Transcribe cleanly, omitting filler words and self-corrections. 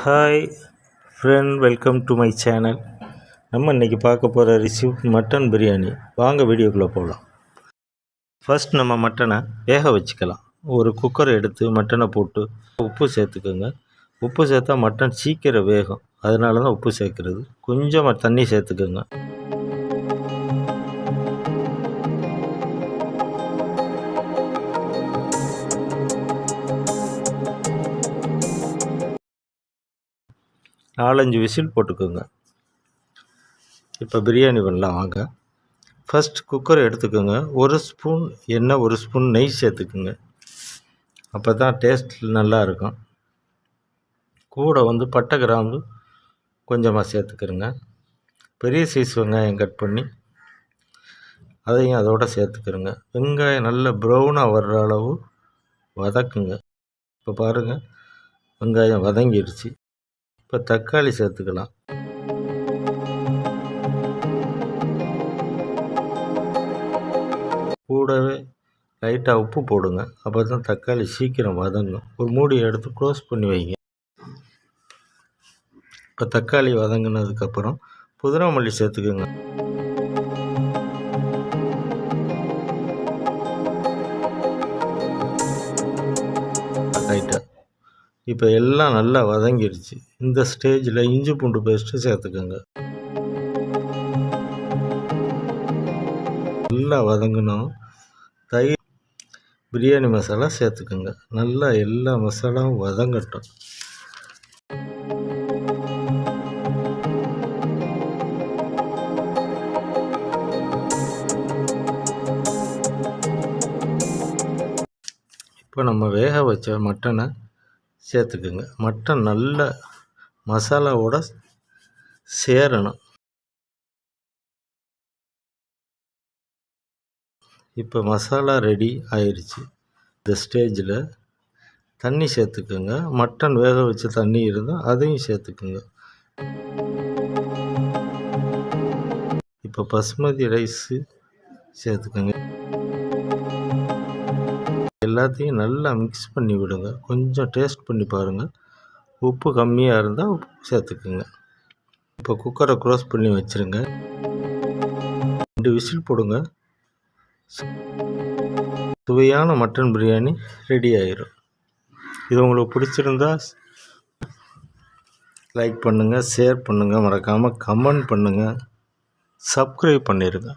Hi friend, welcome to my channel. நம்ம இன்றைக்கி பார்க்க போகிற ரெசிபி மட்டன் பிரியாணி. வாங்க வீடியோக்குள்ளே போகலாம். ஃபஸ்ட் நம்ம மட்டனை வேக வச்சுக்கலாம். ஒரு குக்கரை எடுத்து மட்டனை போட்டு உப்பு சேர்த்துக்கோங்க. உப்பு சேர்த்தா மட்டன் சீக்கிரம் வேகும், அதனால தான் உப்பு சேர்க்குறது. கொஞ்சமாக தண்ணி சேர்த்துக்கோங்க. நாலஞ்சு விசில் போட்டுக்கோங்க. இப்போ பிரியாணி பண்ணலாம் வாங்க. ஃபஸ்ட் குக்கரை எடுத்துக்கோங்க. ஒரு ஸ்பூன் எண்ணெய், ஒரு ஸ்பூன் நெய் சேர்த்துக்குங்க. அப்போ தான் டேஸ்ட் நல்லாயிருக்கும். கூட பட்டை கிராம்பு கொஞ்சமாக சேர்த்துக்கிறங்க. பெரிய சைஸ் வெங்காயம் கட் பண்ணி அதையும் அதோடு சேர்த்துக்கிறங்க. வெங்காயம் நல்ல ப்ரௌனாக வர்ற அளவு வதக்குங்க. இப்போ பாருங்கள், வெங்காயம் வதங்கிடுச்சு. இப்போ தக்காளி சேர்த்துக்கலாம். கூடவே லைட்டாக உப்பு போடுங்க. அப்போ தான் தக்காளி சீக்கிரம் வதங்கும். ஒரு மூடியை எடுத்து க்ளோஸ் பண்ணி வைங்க. இப்போ தக்காளி வதங்கினதுக்கப்புறம் புதினா மல்லி சேர்த்துக்கோங்க. லைட்டாக இப்போ எல்லாம் நல்லா வதங்கிடுச்சு. இந்த ஸ்டேஜில் இஞ்சி பூண்டு பேஸ்ட்டு சேர்த்துக்கோங்க. நல்லா வதங்கணும். தயிர், பிரியாணி மசாலா சேர்த்துக்கோங்க. நல்லா எல்லா மசாலாவும் வதங்கட்டும். இப்போ நம்ம வேக வச்ச மட்டனை சேர்த்துக்குங்க. மட்டன் நல்ல மசாலாவோட சேரணும். இப்போ மசாலா ரெடி ஆயிடுச்சு. இந்த ஸ்டேஜில் தண்ணி சேர்த்துக்குங்க. மட்டன் வேக வச்ச தண்ணி இருந்தால் அதையும் சேர்த்துக்குங்க. இப்போ பசுமதி ரைஸு சேர்த்துக்கோங்க. எல்லாத்தையும் நல்லா மிக்ஸ் பண்ணி விடுங்க. கொஞ்சம் டேஸ்ட் பண்ணி பாருங்கள். உப்பு கம்மியாக இருந்தால் உப்பு சேர்த்துக்குங்க. இப்போ குக்கரை க்ளோஸ் பண்ணி வச்சுருங்க. 2 விசில் போடுங்க. சுவையான மட்டன் பிரியாணி ரெடி ஆயிடும். இது உங்களுக்கு பிடிச்சிருந்தா லைக் பண்ணுங்கள், ஷேர் பண்ணுங்கள், மறக்காமல் கமெண்ட் பண்ணுங்கள், சப்ஸ்கிரைப் பண்ணிடுங்க.